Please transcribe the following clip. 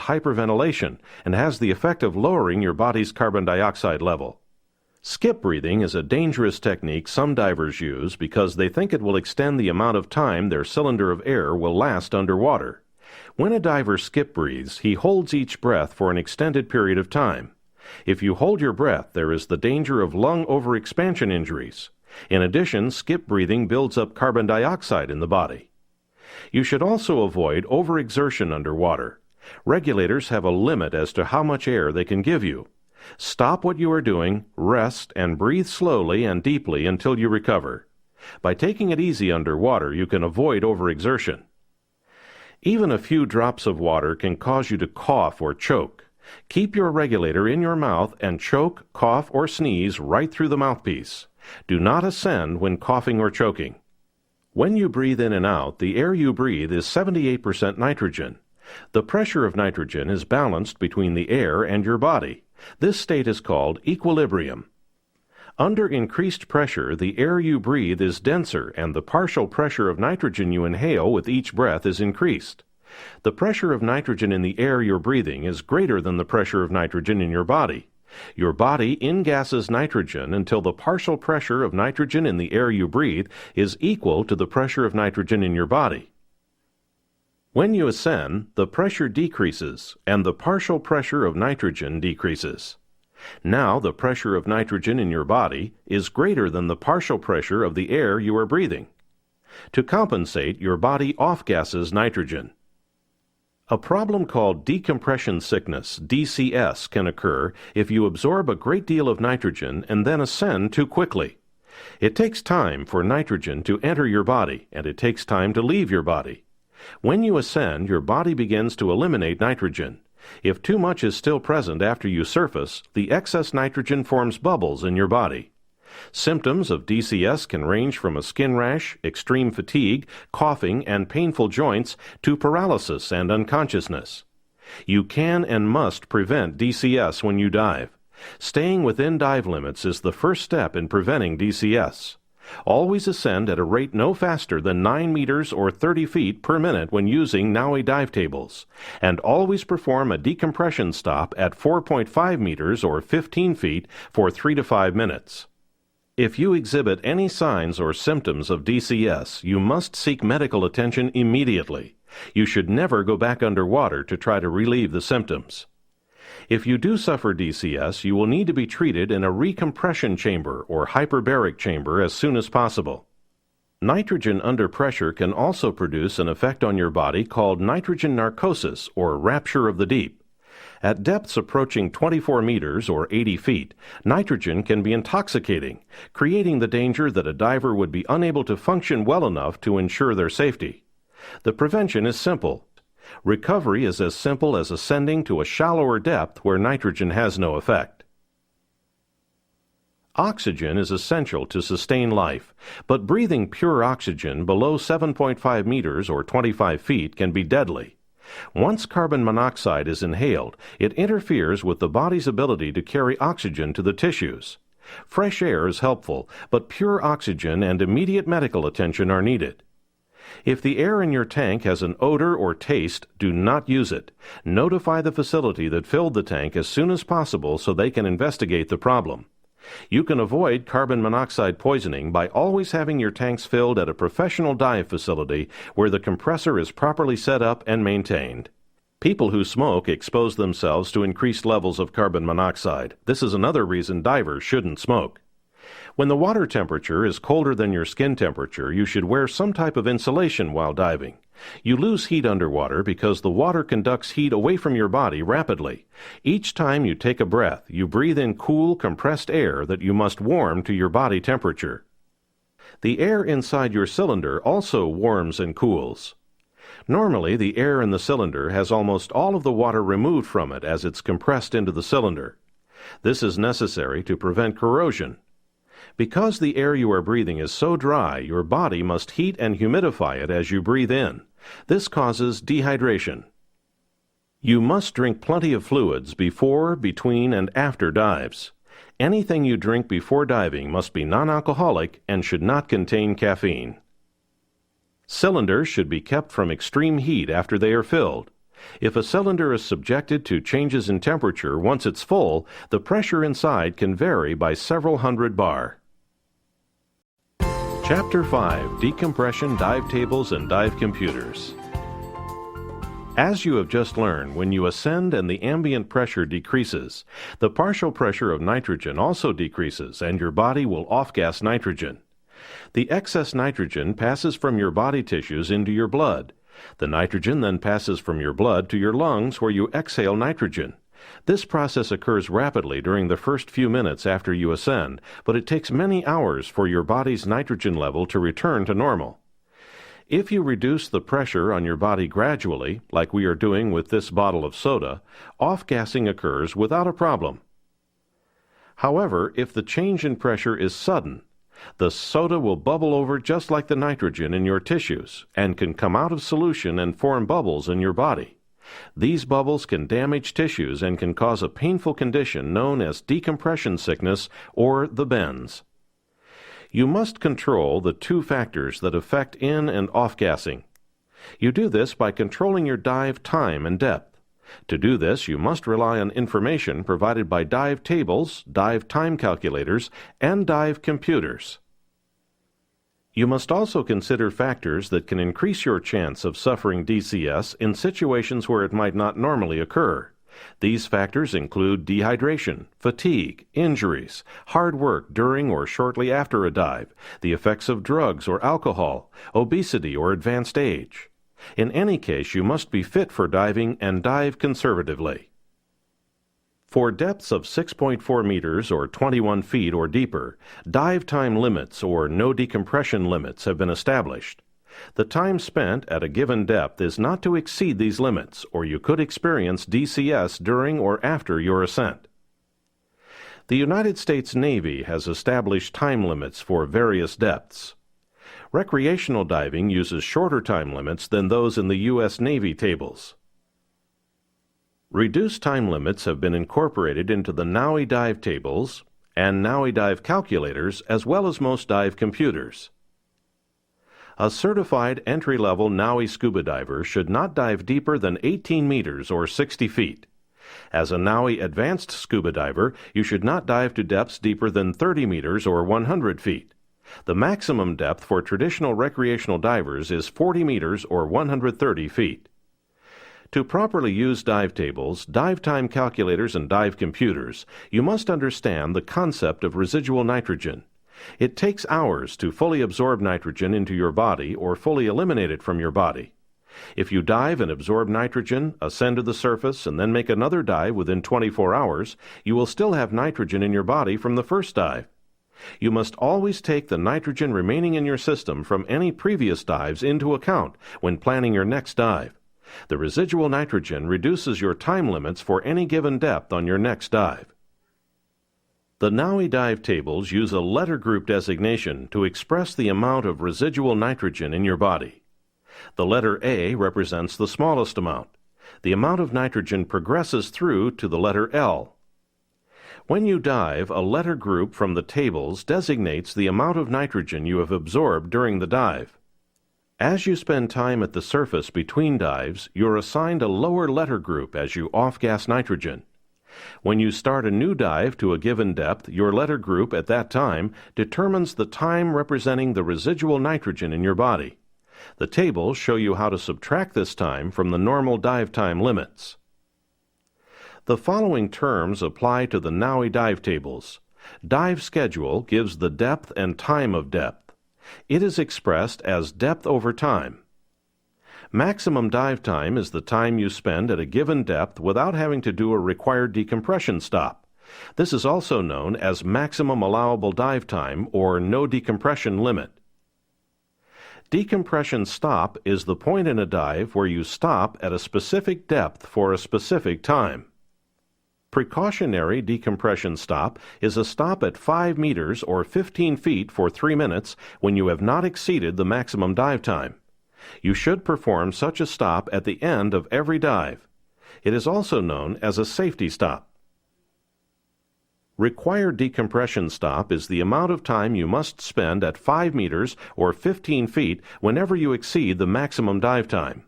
hyperventilation and has the effect of lowering your body's carbon dioxide level. Skip breathing is a dangerous technique some divers use because they think it will extend the amount of time their cylinder of air will last underwater. When a diver skip breathes, he holds each breath for an extended period of time. If you hold your breath, there is the danger of lung overexpansion injuries. In addition, skip breathing builds up carbon dioxide in the body. You should also avoid overexertion underwater. Regulators have a limit as to how much air they can give you. Stop what you are doing, rest, and breathe slowly and deeply until you recover. By taking it easy underwater, you can avoid overexertion. Even a few drops of water can cause you to cough or choke. Keep your regulator in your mouth and choke, cough, or sneeze right through the mouthpiece. Do not ascend when coughing or choking. When you breathe in and out, the air you breathe is 78% nitrogen. The pressure of nitrogen is balanced between the air and your body. This state is called equilibrium. Under increased pressure, the air you breathe is denser and the partial pressure of nitrogen you inhale with each breath is increased. The pressure of nitrogen in the air you're breathing is greater than the pressure of nitrogen in your body. Your body ingasses nitrogen until the partial pressure of nitrogen in the air you breathe is equal to the pressure of nitrogen in your body. When you ascend, the pressure decreases and the partial pressure of nitrogen decreases. Now the pressure of nitrogen in your body is greater than the partial pressure of the air you are breathing. To compensate, your body off-gasses nitrogen. A problem called decompression sickness, DCS, can occur if you absorb a great deal of nitrogen and then ascend too quickly. It takes time for nitrogen to enter your body, and it takes time to leave your body. When you ascend, your body begins to eliminate nitrogen. If too much is still present after you surface, the excess nitrogen forms bubbles in your body. Symptoms of DCS can range from a skin rash, extreme fatigue, coughing, and painful joints to paralysis and unconsciousness. You can and must prevent DCS when you dive. Staying within dive limits is the first step in preventing DCS. Always ascend at a rate no faster than 9 meters or 30 feet per minute when using NAUI dive tables, and always perform a decompression stop at 4.5 meters or 15 feet for 3 to 5 minutes. If you exhibit any signs or symptoms of DCS, you must seek medical attention immediately. You should never go back underwater to try to relieve the symptoms. If you do suffer DCS, you will need to be treated in a recompression chamber or hyperbaric chamber as soon as possible. Nitrogen under pressure can also produce an effect on your body called nitrogen narcosis or rapture of the deep. At depths approaching 24 meters or 80 feet, nitrogen can be intoxicating, creating the danger that a diver would be unable to function well enough to ensure their safety. The prevention is simple. Recovery is as simple as ascending to a shallower depth where nitrogen has no effect. Oxygen is essential to sustain life, but breathing pure oxygen below 7.5 meters or 25 feet can be deadly. Once carbon monoxide is inhaled, it interferes with the body's ability to carry oxygen to the tissues. Fresh air is helpful, but pure oxygen and immediate medical attention are needed. If the air in your tank has an odor or taste, do not use it. Notify the facility that filled the tank as soon as possible so they can investigate the problem. You can avoid carbon monoxide poisoning by always having your tanks filled at a professional dive facility where the compressor is properly set up and maintained. People who smoke expose themselves to increased levels of carbon monoxide. This is another reason divers shouldn't smoke. When the water temperature is colder than your skin temperature, you should wear some type of insulation while diving. You lose heat underwater because the water conducts heat away from your body rapidly. Each time you take a breath, you breathe in cool, compressed air that you must warm to your body temperature. The air inside your cylinder also warms and cools. Normally, the air in the cylinder has almost all of the water removed from it as it's compressed into the cylinder. This is necessary to prevent corrosion. Because the air you are breathing is so dry, your body must heat and humidify it as you breathe in. This causes dehydration. You must drink plenty of fluids before, between, and after dives. Anything you drink before diving must be non-alcoholic and should not contain caffeine. Cylinders should be kept from extreme heat after they are filled. If a cylinder is subjected to changes in temperature once it's full, the pressure inside can vary by several hundred bar. Chapter 5: Decompression Dive Tables and Dive Computers. As you have just learned, when you ascend and the ambient pressure decreases, the partial pressure of nitrogen also decreases and your body will off-gas nitrogen. The excess nitrogen passes from your body tissues into your blood. The nitrogen then passes from your blood to your lungs where you exhale nitrogen. This process occurs rapidly during the first few minutes after you ascend, but it takes many hours for your body's nitrogen level to return to normal. If you reduce the pressure on your body gradually, like we are doing with this bottle of soda, off-gassing occurs without a problem. However, if the change in pressure is sudden, the soda will bubble over just like the nitrogen in your tissues and can come out of solution and form bubbles in your body. These bubbles can damage tissues and can cause a painful condition known as decompression sickness or the bends. You must control the two factors that affect in- and off-gassing. You do this by controlling your dive time and depth. To do this, you must rely on information provided by dive tables, dive time calculators, and dive computers. You must also consider factors that can increase your chance of suffering DCS in situations where it might not normally occur. These factors include dehydration, fatigue, injuries, hard work during or shortly after a dive, the effects of drugs or alcohol, obesity or advanced age. In any case, you must be fit for diving and dive conservatively. For depths of 6.4 meters or 21 feet or deeper, dive time limits or no decompression limits have been established. The time spent at a given depth is not to exceed these limits, or you could experience DCS during or after your ascent. The United States Navy has established time limits for various depths. Recreational diving uses shorter time limits than those in the U.S. Navy tables. Reduced time limits have been incorporated into the NAUI dive tables and NAUI dive calculators as well as most dive computers. A certified entry-level NAUI scuba diver should not dive deeper than 18 meters or 60 feet. As a NAUI advanced scuba diver, you should not dive to depths deeper than 30 meters or 100 feet. The maximum depth for traditional recreational divers is 40 meters or 130 feet. To properly use dive tables, dive time calculators, and dive computers, you must understand the concept of residual nitrogen. It takes hours to fully absorb nitrogen into your body or fully eliminate it from your body. If you dive and absorb nitrogen, ascend to the surface, and then make another dive within 24 hours, you will still have nitrogen in your body from the first dive. You must always take the nitrogen remaining in your system from any previous dives into account when planning your next dive. The residual nitrogen reduces your time limits for any given depth on your next dive. The NAUI dive tables use a letter group designation to express the amount of residual nitrogen in your body. The letter A represents the smallest amount. The amount of nitrogen progresses through to the letter L. When you dive, a letter group from the tables designates the amount of nitrogen you have absorbed during the dive. As you spend time at the surface between dives, you're assigned a lower letter group as you off-gas nitrogen. When you start a new dive to a given depth, your letter group at that time determines the time representing the residual nitrogen in your body. The tables show you how to subtract this time from the normal dive time limits. The following terms apply to the NAUI dive tables. Dive schedule gives the depth and time of depth. It is expressed as depth over time. Maximum dive time is the time you spend at a given depth without having to do a required decompression stop. This is also known as maximum allowable dive time or no decompression limit. Decompression stop is the point in a dive where you stop at a specific depth for a specific time. Precautionary decompression stop is a stop at 5 meters or 15 feet for 3 minutes when you have not exceeded the maximum dive time. You should perform such a stop at the end of every dive. It is also known as a safety stop. Required decompression stop is the amount of time you must spend at 5 meters or 15 feet whenever you exceed the maximum dive time.